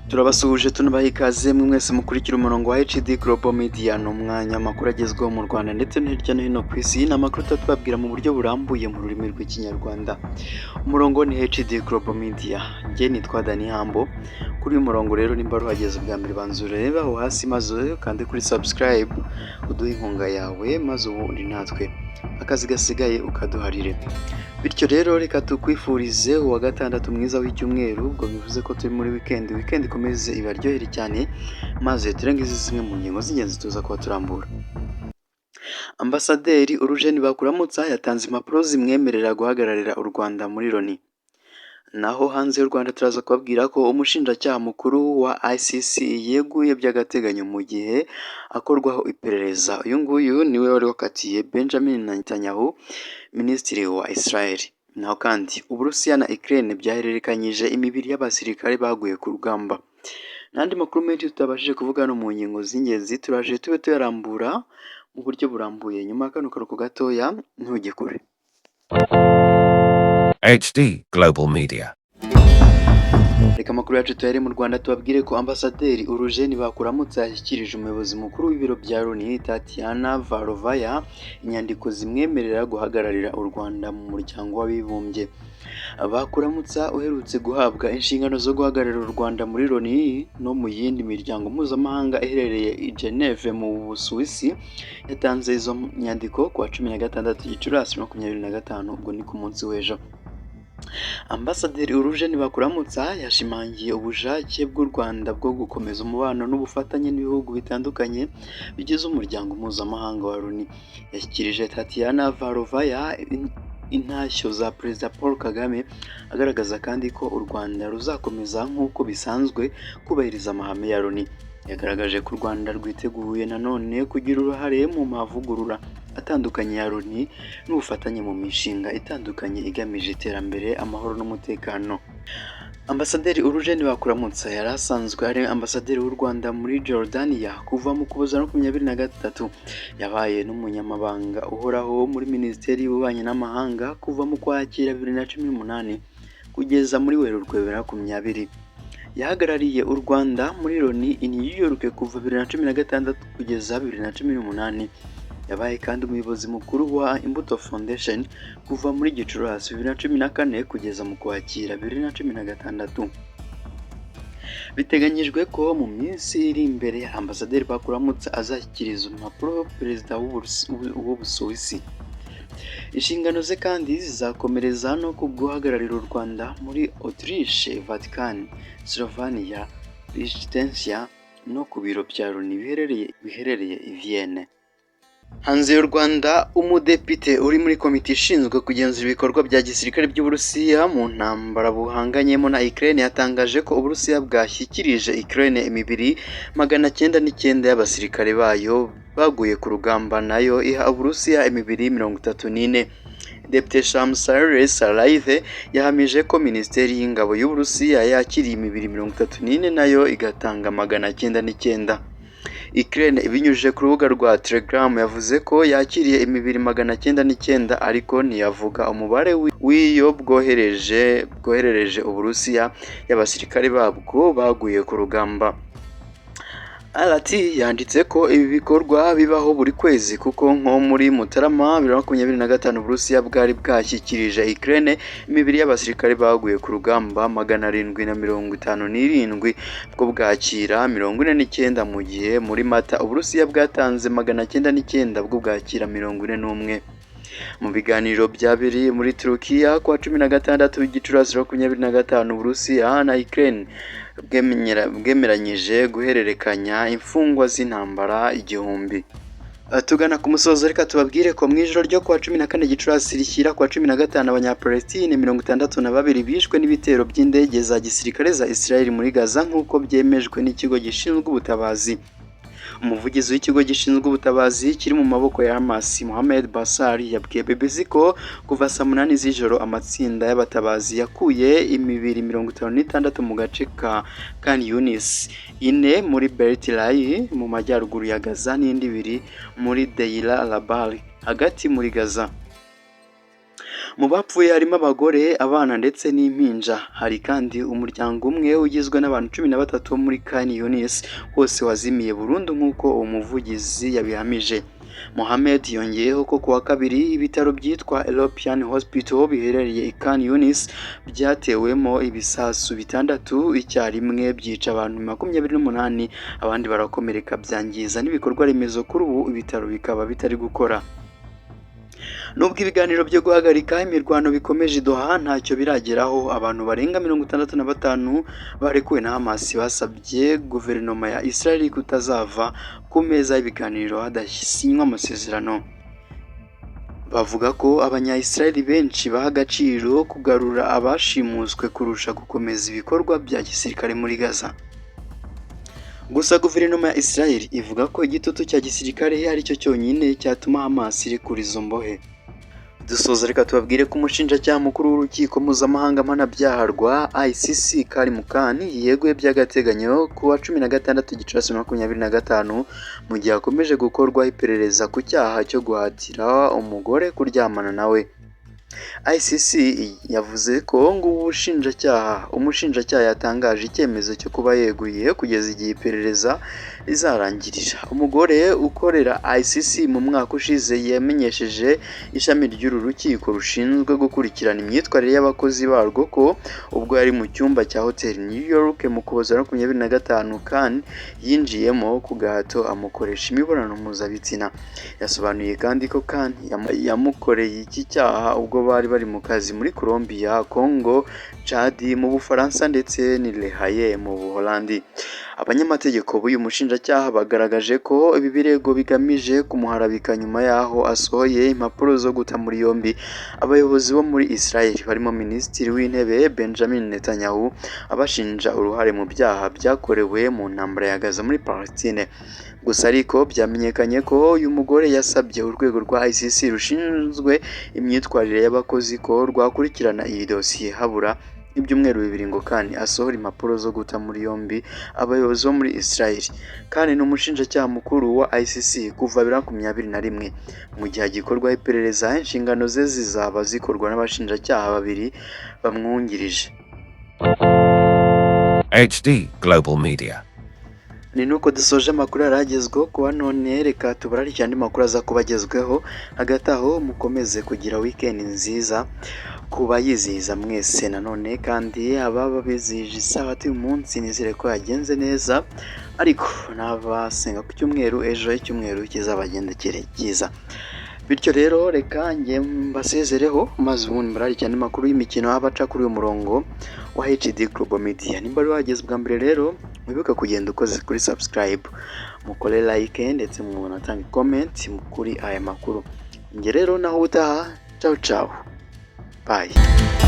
Turabasuhuje tunabaha ikaze mwese mukurikira umurongo wa HD Global Media, ni umwanya amakuru agezweho mu Rwanda ndetse no hirya no hino ku isi. Ni amakuru tubatubwira mu buryo burambuye mu rurimi rw'ikinyarwanda. Umurongo ni HD Global Media, njye nitwa Dani Hambo. Kuri uyu murongo rero nimba ruhageze bwa mbere banza urebe aho hasi maze kandi kuri subscribe uduhe inkunga yawe, maze ubundi natwe akazi gasigaye ukaduharire. Bityo rero reka tukwifurize uwa gatandatu mwiza w'icyumweru, ubwo bivuze ko turi muri weekend ikomeze ibaryohere cyane, maze turengize zimwe mu ngingo z'ingenzi tuza kuba turambura. Ambasaderi Urujeni Bakuramutsa yatanze impapuro zimwemerera guhagararira u Rwanda muri Loni. Naho hanze y'u Rwanda turaza kubabwira ko umushinjacyaha mukuru wa ICC yeguye by'agateganyo mu gihe akorwaho iperereza. Uyu nguyu niwe wari wakatiye Benjamin Netanyahu, minisitiri wa Israel. Naho kandi Uburusiya na Ukraine byahererekanyije imibiri y'abasirikare baguye ku rugamba. N'andi makuru menshi tutabashije kuvuga no mu ngingo z'ingenzi turaje tube tuyarambura mu buryo burambuye nyuma y'akano karuhuko gatoya, ntujye kure. HD Global Media. Reka amakuru yacu tuhere mu Rwanda tubabwire ko Ambasaderi Urujeni Bakuramutsa yashyikirije umuyobozi mukuru w'ibiro bya Loni Tatiana Varovaya inyandiko zimwemerera guhagararira u Rwanda mu muryango w'abibumbye. Bakuramutsa uherutse guhabwa inshingano zo guhagararira u Rwanda muri Loni no mu yindi miryango mpuzamahanga iherereye i Geneve mu Busuwisi, yatanze izo nyandiko ku wa 16 Gicurasi 2025, ubwo ni ku munsi w'ejo. Ambasaderi Urujeni Bakuramutsa yashimangiye ubushake bw'u Rwanda bwo gukomeza umubano n'ubufatanye n'ibihugu bitandukanye bigize umuryango mpuzamahanga wa Loni. Yashyikirije Tatiana Varovaya intashyo za Perezida Paul Kagame, agaragaza kandi ko u Rwanda ruzakomeza nk'uko bisanzwe kubahiriza amahame ya Loni. Yagaragaje ko u Rwanda rwiteguye nanone kugira uruhare mu mavugurura atandukanye ya Loni n'ubufatanye mu mishinga itandukanye igamije iterambere, amahoro n'umutekano. Ambasaderi Urujeni Bakuramutsa yari asanzwe ari ambasaderi w'u Rwanda muri Jordania kuva mu Ukuboza 2023. Yabaye n'umunyamabanga uhoraho muri Minisiteri y'Ububanyi n'Amahanga kuva mu Ukwakira 2018 kugeza muri Werurwe 2020. Yahagarariye u Rwanda muri Loni i New York kuva 2016 kugeza 2018. Yabaye kandi umuyobozi mukuru wa Imbuto Foundation kuva muri Gicurasi 2014 kugeza mu Ukwakira 2016. Biteganyijwe ko mu minsi iri imbere Ambasaderi Bakuramutsa azashyikiriza impapuro Perezida w'Ubusuwisi. Inshingano ze kandi zizakomereza no ku guhagararira u Rwanda muri Autriche, Vatican, Slovenia, Liechtenstein no ku biro bya Loni biherereye i Vienne. Hanze y'u Rwanda, umudepite uri muri komite ishinzwe kugenzura ibikorwa bya gisirikare by'Uburusiya mu ntambara buhanganyemo na Ukraine yatangaje ko Uburusiya bwashyikirije Ukraine imibiri 909 y'abasirikare bayo baguye ku rugamba, nayo iha Uburusiya imibiri 34. Depite Shamsariy Salayev yahamije ko Minisiteri y'Ingabo y'Uburusiya yakiriye imibiri 34 nayo igatanga 909. Ukraine ibinyujije ku rubuga rwa Telegram yavuze ko yakiriye imibiri 909 ariko ntiyavuga umubare w'iyo bwoherereje Uburusiya y'abasirikare babwo baguye ku rugamba. RT yanditse ko ibi bikorwa bibaho buri kwezi kuko nko muri Mutarama 2025 Uburusiya bwari bwashyikirije Ukraine imibiri y'abasirikare baguye ku rugamba 757 bwo bwakira 49, mu gihe muri Mata Uburusiya bwatanze 909 bwo bwakira 41. Mu biganiro byabereye muri Turukiya ku wa 16 Gicurasi 2025 Uburusiya na Ukraine bwemeranyije guhererekanya imfungwa z'intambara 1000. Tugana ku musozo, reka tubabwire ko mu ijoro ryo ku wa 14 Gicurasi rishyira ku wa 15 Abanyapalestine 62 bishwe n'ibitero by'indege za gisirikare za Israel muri Gaza nk'uko byemejwe n'ikigo gishinzwe ubutabazi. umuvugizi w'ikigo gishinzwe ubutabazi kiri mu maboko ya Hamas Mohamed Bassar yabwiye BBC ko kuva saa 8 z'ijoro amatsinda y'abatabazi yakuye imibiri 56 mu gace ka Khan Yunis, 4 muri Beit Lahi mu majyaruguru ya Gaza n'indi 2 muri Deir al-Balah hagati muri Gaza. Mu bapfuye harimo abagore, abana ndetse n'impinja. Hari kandi umuryango umwe ugizwe n'abantu 13 bo muri Khan Yunis wose wazimiye burundu nk'uko uwo muvugizi yabihamije. Mohamed yongeyeho ko kuwa kabiri ibitaro byitwa European Hospital biherereye i Khan Yunis byatewemo ibisasu 6 icyarimwe byica abantu 28, abandi barakomereka byangiza n'ibikorwa remezo. Kuri ubu ibitaro bikaba bitari gukora. Nubwo ibiganiro byo guhagarika imirwano bikomeje Doha ntacyo birageraho, abantu barenga 65 barekuwe na Hamas basabye guverinoma ya Israel kutazava ku meza y'ibiganiro hadasinywa amasezerano. Bavuga ko abanya-Israel benshi baha agaciro kugarura abashimuswe kurusha gukomeza ibikorwa bya gisirikare muri Gaza. Gusa guverinoma ya Israel ivuga ko igitutu cya gisirikare ari cyo cyonyine cyatuma Hamas irekura izo mbohe. Dusoza reka tubabwire ko umushinjacyaha mukuru w'urukiko mpuzamahanga mpanabyaha rwa ICC Karim Khan yeguye by'agateganyo ku wa 16 Gicurasi 2025 mu gihe akomeje gukorwaho iperereza ku cyaha cyo guhatira umugore kuryamana nawe. ICC yavuze ko ngo umushinjacyaha yatangaje icyemezo cyo kuba yeguye kugeza igihe iperereza rizarangirira. Umugore ukorera ICC mu mwaka ushize yamenyesheje ishami ry'uru rukiko rushinzwe gukurikirana imyitwarire y'abakozi barwo ko ubwo yari mu cyumba cya hoteli New York mu Ukuboza 2025 Khan yinjiyemo ku gahato amukoresha imibonano mpuzabitsina. Yasobanuye kandi ko Khan yamukoreye iki cyaha ubwo bari mu kazi muri Colombia, Congo, Chad, mu Bufaransa ndetse ni Le Haye mu Buholandi. Abanyamategeko b'uyu mushinjacyaha bagaragaje ko ibi birego bigamije kumuharabika nyuma yaho asohoye impapuro zo guta muri yombi abayobozi bo muri Israel barimo Minisitiri w'Intebe Benjamin Netanyahu abashinja uruhare mu byaha byakorewe mu ntambara ya Gaza muri Palestine. Gusa ariko byamenyekanye ko uyu mugore yasabye urwego rwa ICC rushinzwe imyitwarire y'abakozi ko rwakurikirana iyi dosiye habura ibyumweru 2 ngo kandi asohora impapuro zo guta muri yombi abayobozi bo muri Israel. Kandi n'umushinjacyaha mukuru wa ICC kuva 2021 mu gihe gikorwa iperereza inshingano ze zizaba zikorwa n'abashinjacyaha 2 bamwungirije. HD Global Media. Ni nuko dusoje amakuru yaragezweho kuba none reka tubarare cyane makuru aza kubagezweho. Hagati aho mukomeze kugira weekend nziza kuba yizihiza mwese nanone, kandi ababa bizihije isabato uyu munsi nizere ko yagenze neza, ariko nabasenga ku cyumweru ejo icyumweru kizabagendekere cyiza. Bityo rero reka njye mbasezereho maze ubundi mbarare cyane makuru y'imikino abaca kuri uyu murongo wa HD Global Media. Nimba ari wageze bwa mbere rero mwibuka kugenda ukoze kuri subscribe, mukore like ndetse munatanga comment kuri aya makuru. Njye rero naho utaha, ciao ciao, bye.